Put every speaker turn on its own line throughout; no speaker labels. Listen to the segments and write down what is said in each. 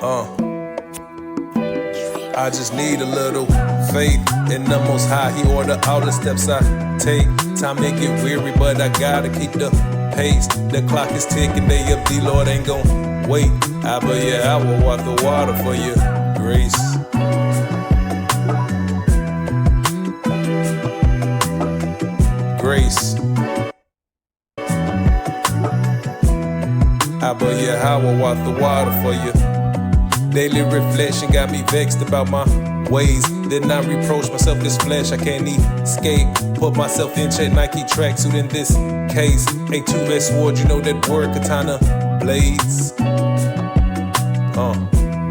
I just need a little faith in the Most High. He order all the steps I take. Time may get weary, but I gotta keep the pace. The clock is ticking, day of the Lord ain't gon' wait. But yeah, I will walk the water for your grace. Grace. But yeah, I will walk the water for you. Daily reflection got me vexed about my ways. Did not reproach myself, this flesh I can't escape. Put myself in check, Nike tracksuit in this case. A two-edged sword, you know that word, katana blades.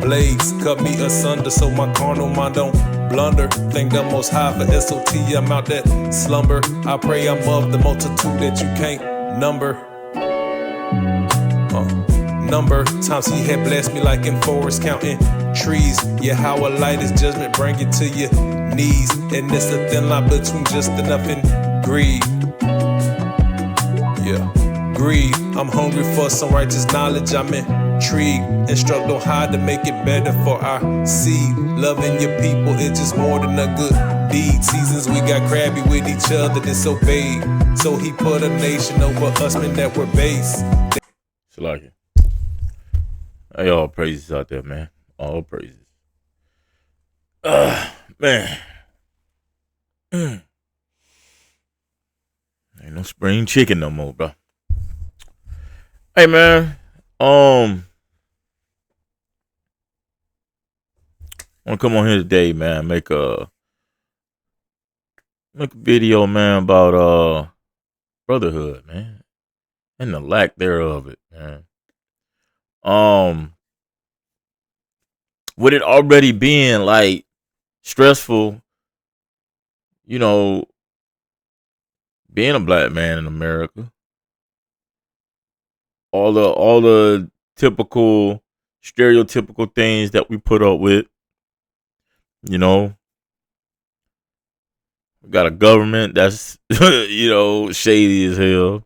Blades cut me asunder so my carnal mind don't blunder. Thank the Most High for SOT, I'm out that slumber. I pray I'm of the multitude that you can't number. Number times he had blessed me like in forest counting trees. Yahawah light his judgment, bring it to your knees. And it's a thin line between just enough and greed. Yeah, greed. I'm hungry for some righteous knowledge, I'm intrigued. Instruct on how to make it better for our seed. Loving your people is just more than a good deed. Seasons we got crabby with each other, disobeyed. So he put a nation over us, men that were base.
It's like it. Hey, all praises out there, man. All praises. Man. Ain't no spring chicken no more, bro. Hey, man. I want to come on here today, man. Make a video, man, about brotherhood, man, and the lack thereof it, man. With it already being like stressful, you know, being a black man in America, all the typical, stereotypical things that we put up with, you know, we got a government that's shady as hell.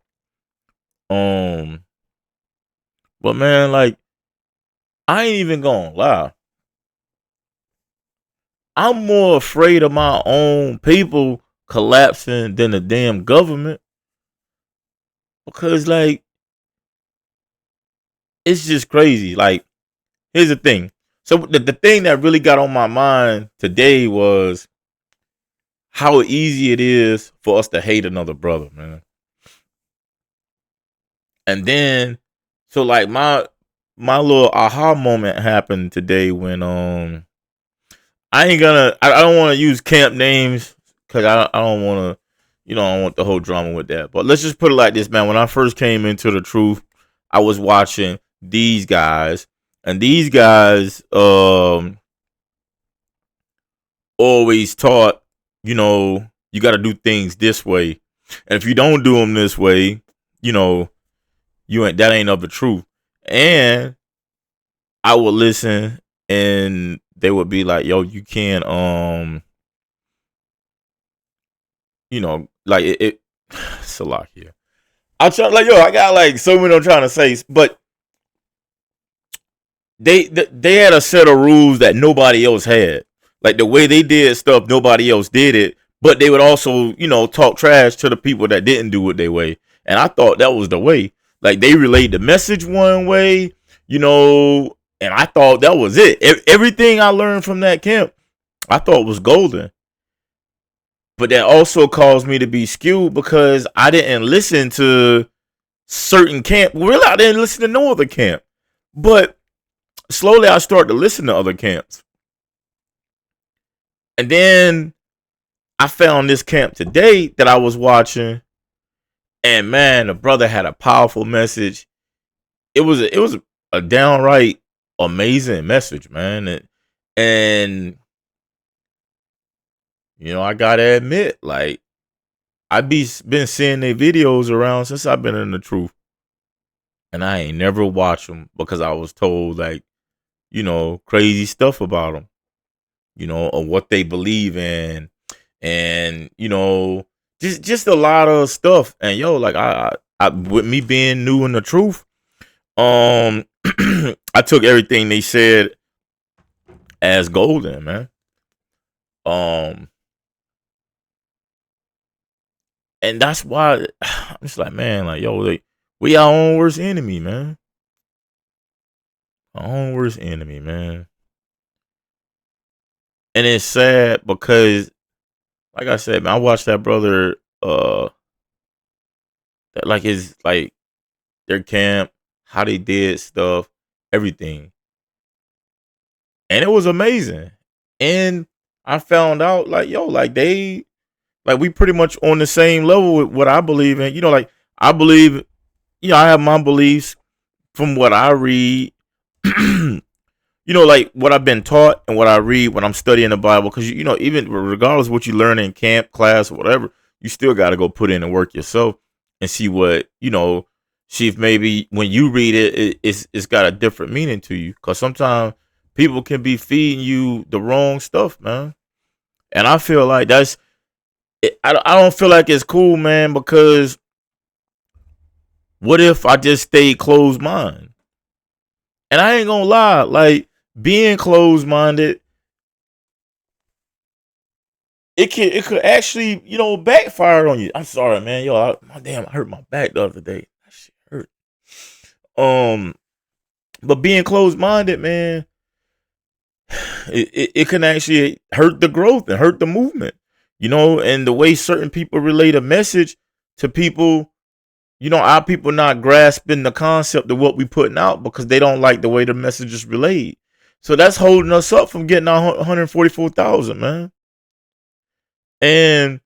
But man, like, I ain't even gonna lie. I'm more afraid of my own people collapsing than the damn government. Because, like, it's just crazy. Like, here's the thing. So, the thing that really got on my mind today was how easy it is for us to hate another brother, man. And then, so, like, my little aha moment happened today when, I don't want to use camp names because I don't want to, I don't want the whole drama with that. But let's just put it like this, man. When I first came into the truth, I was watching these guys, and these guys always taught, you got to do things this way, and if you don't do them this way, that ain't of the truth. And I would listen, and they would be like, yo, you can't, like it's a lot here. I try, like, I got like so many I'm trying to say, but they had a set of rules that nobody else had. Like the way they did stuff, nobody else did it. But they would also, talk trash to the people that didn't do it their way. And I thought that was the way. Like they relayed the message one way, and I thought that was it. Everything I learned from that camp, I thought was golden. But that also caused me to be skewed because I didn't listen to certain camp. Really, I didn't listen to no other camp. But slowly I started to listen to other camps. And then I found this camp today that I was watching. And man, the brother had a powerful message. It was a downright amazing message, man. And I gotta admit, like, I've been seeing their videos around since I've been in the truth. And I ain't never watched them because I was told, like, crazy stuff about them, or what they believe in. And, just a lot of stuff. And like, I with me being new in the truth, I took everything they said as golden, man. And that's why I'm just like, man, like, yo, like, we our own worst enemy, man. Our own worst enemy, man. And it's sad because, like I said, man, I watched that brother, that, like, his, like, their camp, how they did stuff, everything. And it was amazing. And I found out, like, yo, like, we pretty much on the same level with what I believe in. You know, like, I believe, I have my beliefs from what I read. Like what I've been taught and what I read when I'm studying the Bible. Because, even regardless of what you learn in camp, class, or whatever, you still got to go put in the work yourself and see what, see if maybe when you read it's got a different meaning to you. Because sometimes people can be feeding you the wrong stuff, man. And I feel like I don't feel like it's cool, man, because what if I just stayed closed minded? And I ain't gonna lie, like, being closed minded, it could actually, backfire on you. I'm sorry, man. Yo, I hurt my back the other day. That shit hurt. But being closed minded, man, it can actually hurt the growth and hurt the movement. And the way certain people relate a message to people, our people not grasping the concept of what we putting out because they don't like the way the message is relayed. So that's holding us up from getting our 144,000, man. And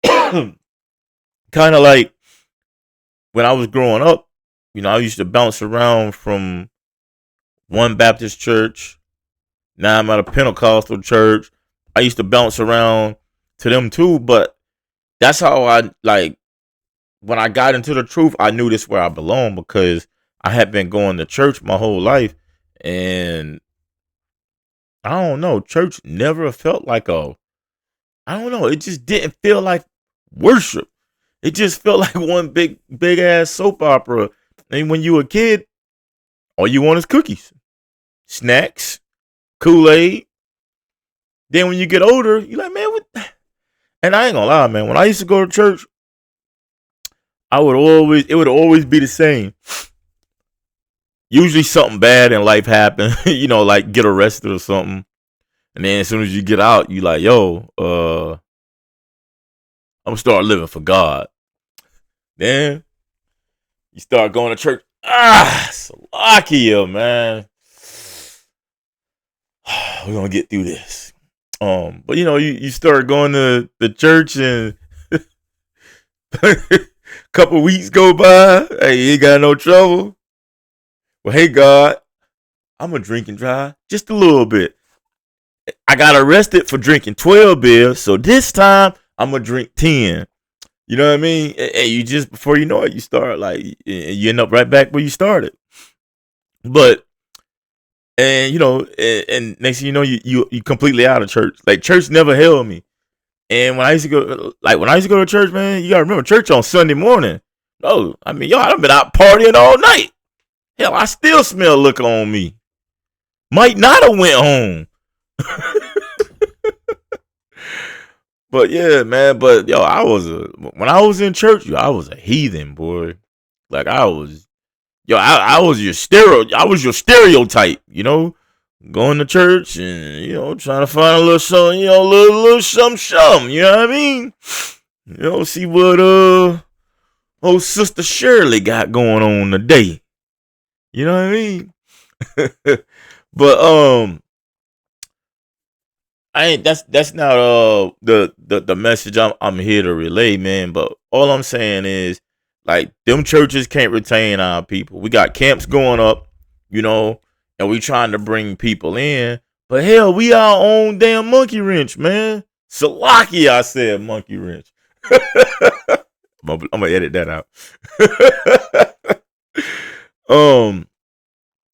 kind of like when I was growing up, I used to bounce around from one Baptist church. Now I'm at a Pentecostal church. I used to bounce around to them too, but that's how I, like, when I got into the truth, I knew this where I belong because I had been going to church my whole life. And I don't know, church never felt like I don't know, it just didn't feel like worship. It just felt like one big ass soap opera. And when you were a kid, all you want is cookies, snacks, Kool-Aid. Then when you get older, you're like, man, what? And I ain't gonna lie, man. When I used to go to church, it would always be the same. Usually something bad in life happened, like get arrested or something. And then as soon as you get out, you like, yo, I'm gonna start living for God. Then you start going to church. Salakia, man. We're gonna get through this. But you start going to the church and a couple weeks go by. Hey, you ain't got no trouble. Well, hey God, I'm gonna drink and drive just a little bit. I got arrested for drinking 12 beers, so this time I'm gonna drink 10. You know what I mean? Hey, you just, before you know it, you start, like, you end up right back where you started. But and next thing you know, you completely out of church. Like, church never held me. And when I used to go to church, man, you gotta remember, church on Sunday morning. Oh, I mean, I done been out partying all night. Hell, I still smell liquor on me. Might not have went home. But yeah, man. But yo, when I was in church, I was a heathen, boy. Like, I was I was your stereotype, going to church and trying to find a little something, little something, you know what I mean? See what old Sister Shirley got going on today. You know what I mean? But that's not the message I'm here to relay, man. But all I'm saying is, like, them churches can't retain our people. We got camps going up, and we trying to bring people in. But hell, we our own damn monkey wrench, man. Salaki, I said monkey wrench. I'm gonna edit that out.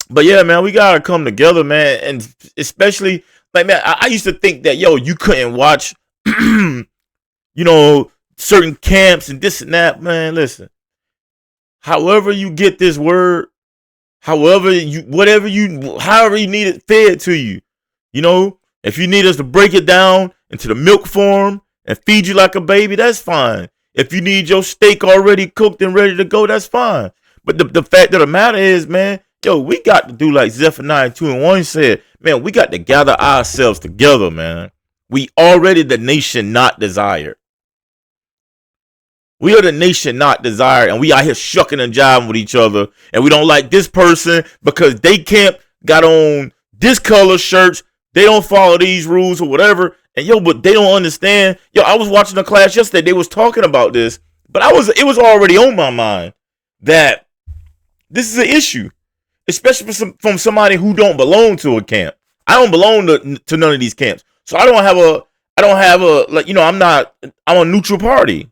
But yeah, man, we gotta come together, man, and especially, like, man, I used to think that, you couldn't watch, certain camps and this and that, man. Listen, however you get this word, however however you need it fed to you. You know, if you need us to break it down into the milk form and feed you like a baby, that's fine. If you need your steak already cooked and ready to go, that's fine. But the fact of the matter is, man, yo, we got to do like Zephaniah 2:1 said, man, we got to gather ourselves together, man. We already the nation not desired. We are the nation not desired, and we out here shucking and jiving with each other, and we don't like this person because they camp got on this color shirts, they don't follow these rules or whatever, and yo, but they don't understand. Yo, I was watching a class yesterday, they was talking about this, but it was already on my mind that this is an issue, especially from somebody who don't belong to a camp. I don't belong to none of these camps, so I don't have a like, you know, I'm a neutral party.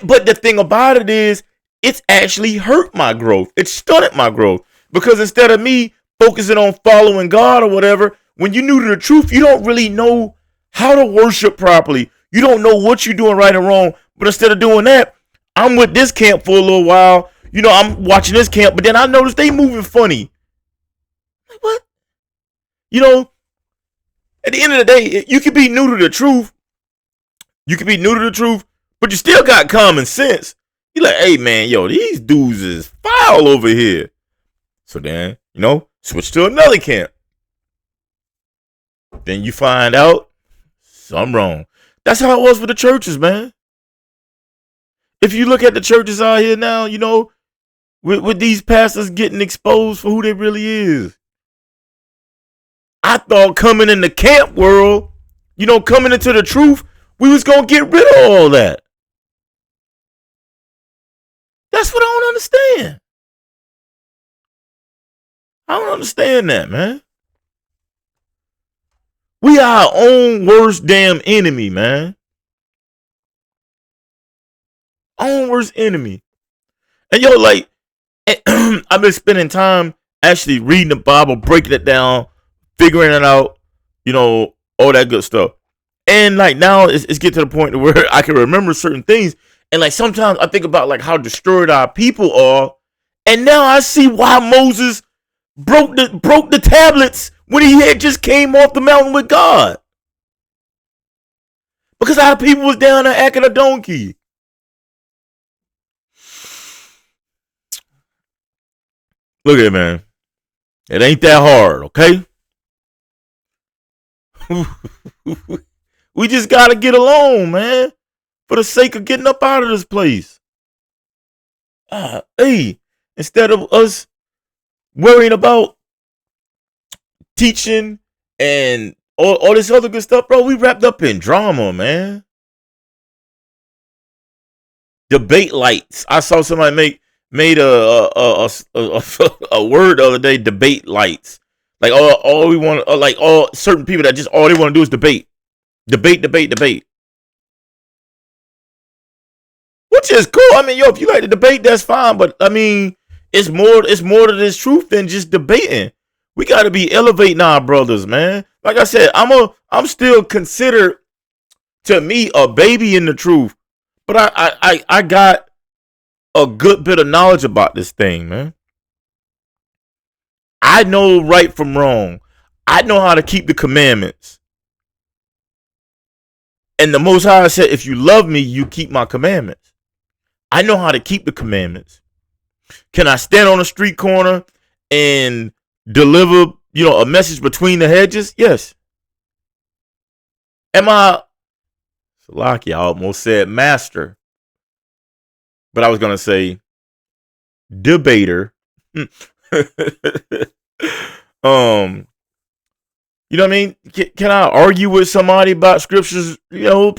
But the thing about it is, it's actually hurt my growth. It stunted my growth. Because instead of me focusing on following God or whatever, when you're new to the truth, you don't really know how to worship properly. You don't know what you're doing right and wrong. But instead of doing that, I'm with this camp for a little while. You know, I'm watching this camp, but then I notice they moving funny. Like, what? You know, at the end of the day, you can be new to the truth. You can be new to the truth, but you still got common sense. You're like, hey, man, yo, these dudes is foul over here. So then, you know, switch to another camp. Then you find out something wrong. That's how it was for the churches, man. If you look at the churches out here now, you know, with these pastors getting exposed for who they really is. I thought coming in the camp world, you know, coming into the truth, we was going to get rid of all that. That's what I don't understand. I don't understand that, man. We are our own worst damn enemy, man. Own worst enemy. And yo, like, I've been spending time actually reading the Bible, breaking it down, figuring it out, you know, all that good stuff. And like now it's getting to the point where I can remember certain things. And like sometimes I think about like how destroyed our people are. And now I see why Moses broke the tablets when he had just came off the mountain with God. Because our people was down there acting a donkey. Look at it, man. It ain't that hard, okay? We just gotta get along, man. For the sake of getting up out of this place. Hey, instead of us worrying about teaching and all this other good stuff, bro, we wrapped up in drama, man. Debate lights. I saw somebody made a word the other day. Debate lights. Like all we want, like all certain people that just all they want to do is debate. Debate. Which is cool. I mean, yo, if you like to debate, that's fine. But I mean, it's more to this truth than just debating. We got to be elevating our brothers, man. Like I said, I'm still considered to me a baby in the truth, but I got a good bit of knowledge about this thing, man. I know right from wrong. I know how to keep the commandments. And the Most High said, if you love me, you keep my commandments. I know how to keep the commandments. Can I stand on a street corner and deliver, you know, a message between the hedges? Yes. Am I, Salaki, I almost said master. But I was going to say debater. You know what I mean? Can I argue with somebody about scriptures? You know,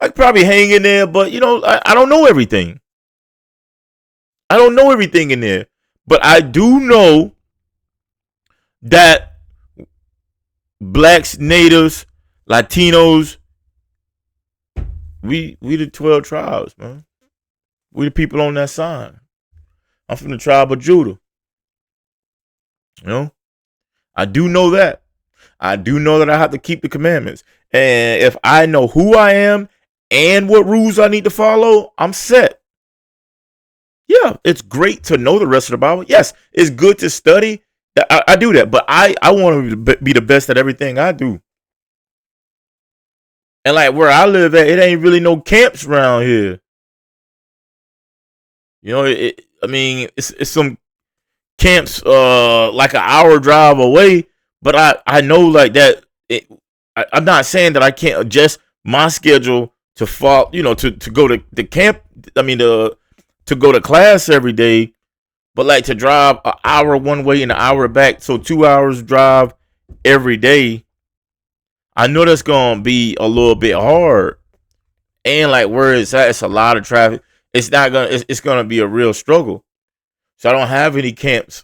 I could probably hang in there, but you know, I don't know everything. I don't know everything in there, but I do know that blacks, natives, Latinos, we the 12 tribes, man. We the people on that side. I'm from the tribe of Judah. You know, I do know that. I do know that I have to keep the commandments. And if I know who I am and what rules I need to follow, I'm set. Yeah, it's great to know the rest of the Bible. Yes, it's good to study. I do that, but I want to be the best at everything I do. And like where I live at, it ain't really no camps around here. You know, I mean, it's some camps like an hour drive away, but I know like that. I'm not saying that I can't adjust my schedule to fall. You know, to go to the camp. I mean, to go to class every day. But like to drive an hour one way and an hour back, so 2 hours drive every day, I know that's gonna be a little bit hard. And like where it's at, it's a lot of traffic. It's not gonna. It's gonna be a real struggle. So I don't have any camps.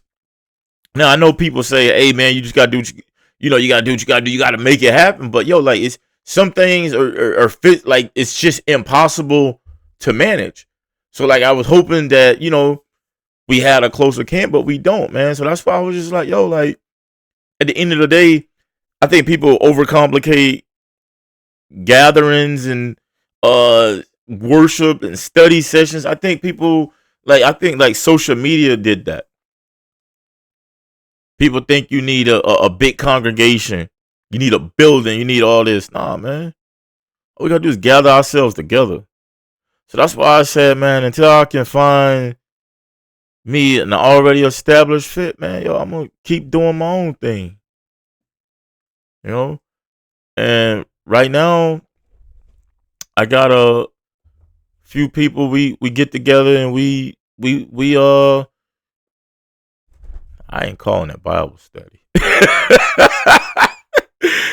Now I know people say, "Hey man, you just gotta do what you gotta do what you gotta do. You gotta make it happen." But yo, like it's some things are fit. Like it's just impossible to manage. So like I was hoping that we had a closer camp, but we don't, man. So that's why I was just like, yo, like at the end of the day, I think people overcomplicate gatherings and worship and study sessions. I think like social media did that. People think you need a big congregation, you need a building, you need all this. Nah, man. All we gotta do is gather ourselves together. So that's why I said, man, until I can find me an already established fit, man, yo, I'm gonna keep doing my own thing. You know? And right now, I got a few people we get together and we I ain't calling it Bible study.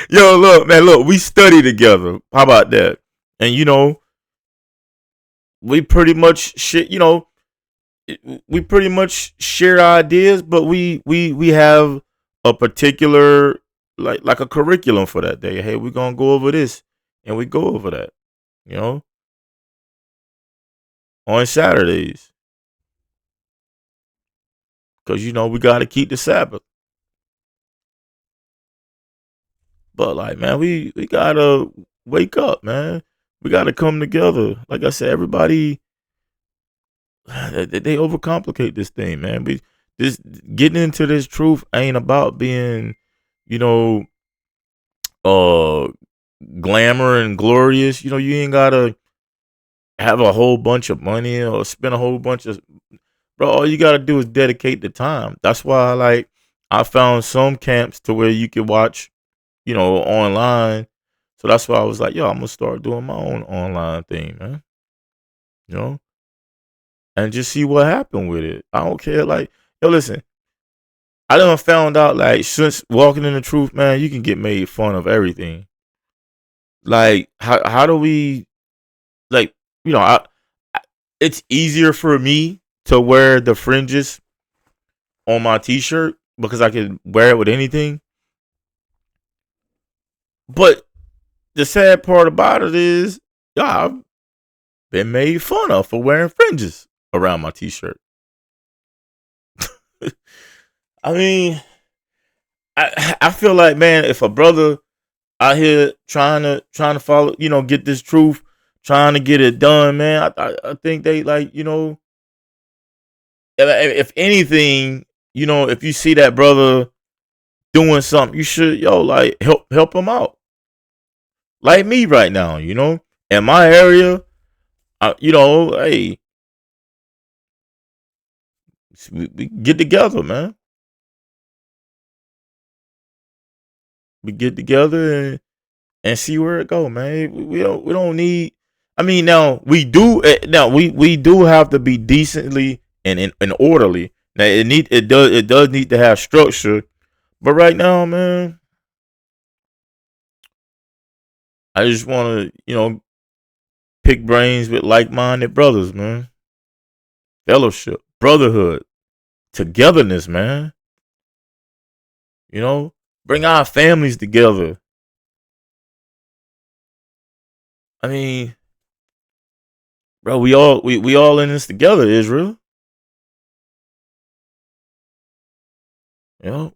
Yo, look, man, look, we study together. How about that? And we pretty much shit, we pretty much share ideas, but we have a particular like a curriculum for that day. Hey, we're gonna go over this and we go over that, you know, on Saturdays. Cause we gotta keep the Sabbath. But like, man, we gotta wake up, man. We gotta come together. Like I said, everybody they overcomplicate this thing, man. This getting into this truth ain't about being, you know, uh glamour and glorious. You ain't gotta have a whole bunch of money or spend a whole bunch of bro. All you gotta do is dedicate the time. That's why I found some camps to where you can watch, online. So that's why I was like, yo, I'm gonna start doing my own online thing, man. You know, and just see what happened with it. I don't care. Like, yo, listen, I done found out like since walking in the truth, man, you can get made fun of everything. Like, how do we like, it's easier for me to wear the fringes on my t-shirt because I can wear it with anything. But the sad part about it is, yeah, I've been made fun of for wearing fringes around my t-shirt. I mean, I feel like, man, if a brother out here trying to follow, get this truth, trying to get it done, man, I think they like, if anything, if you see that brother doing something, you should like help him out. Like me right now, in my area, hey, we get together, man. We get together and see where it go, man. We don't need. I mean, now we do. Now we do have to be decently and orderly. Now it does need to have structure. But right now, man, I just want to pick brains with like minded brothers, man. Fellowship, brotherhood, togetherness, man. Bring our families together. I mean, bro, we all in this together, Israel.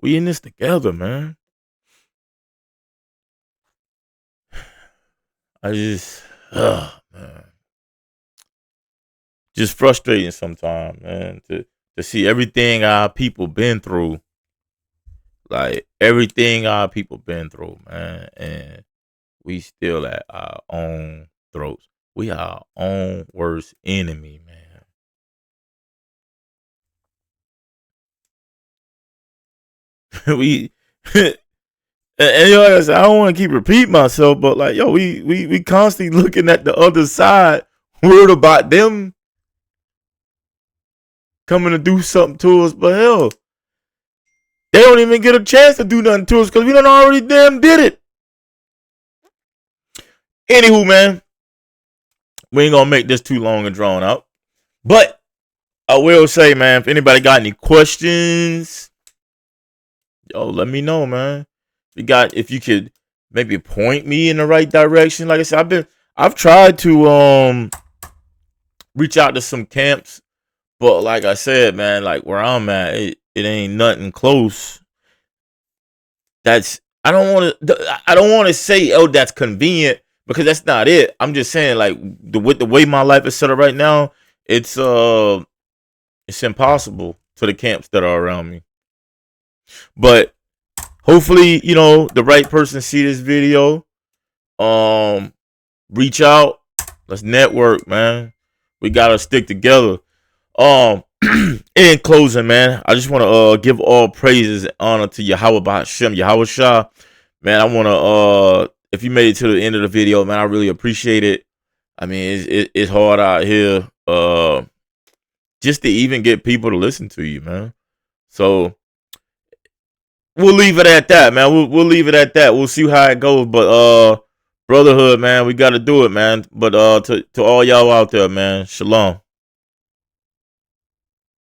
We in this together, man. I just, man. just frustrating sometimes, man, to see everything our people been through. Like everything our people been through, man. And we still at our own throats. We are our own worst enemy, man. we and yo, like I said, I don't want to keep repeating myself, but like, yo, we constantly looking at the other side, worried about them coming to do something to us, but hell, they don't even get a chance to do nothing to us because we done already damn did it. Anywho, man, we ain't gonna make this too long and drawn out. But I will say, man, if anybody got any questions, yo, let me know, man. If you could maybe point me in the right direction. Like I said, I've tried to reach out to some camps, but like I said, man, like where I'm at, it ain't nothing close. I don't want to say, oh, that's convenient, because that's not it. I'm just saying, like, with the way my life is set up right now, it's impossible to the camps that are around me. But hopefully, the right person see this video. Reach out. Let's network, man. We gotta stick together. In closing, man, I just want to give all praises and honor to Yahawah Ba'Shem, Yahweh Shah. Man, I want to, if you made it to the end of the video, man, I really appreciate it. I mean, it's hard out here, just to even get people to listen to you, man. So we'll leave it at that, man. We'll leave it at that. We'll see how it goes. But brotherhood, man, we got to do it, man. But to all y'all out there, man, shalom.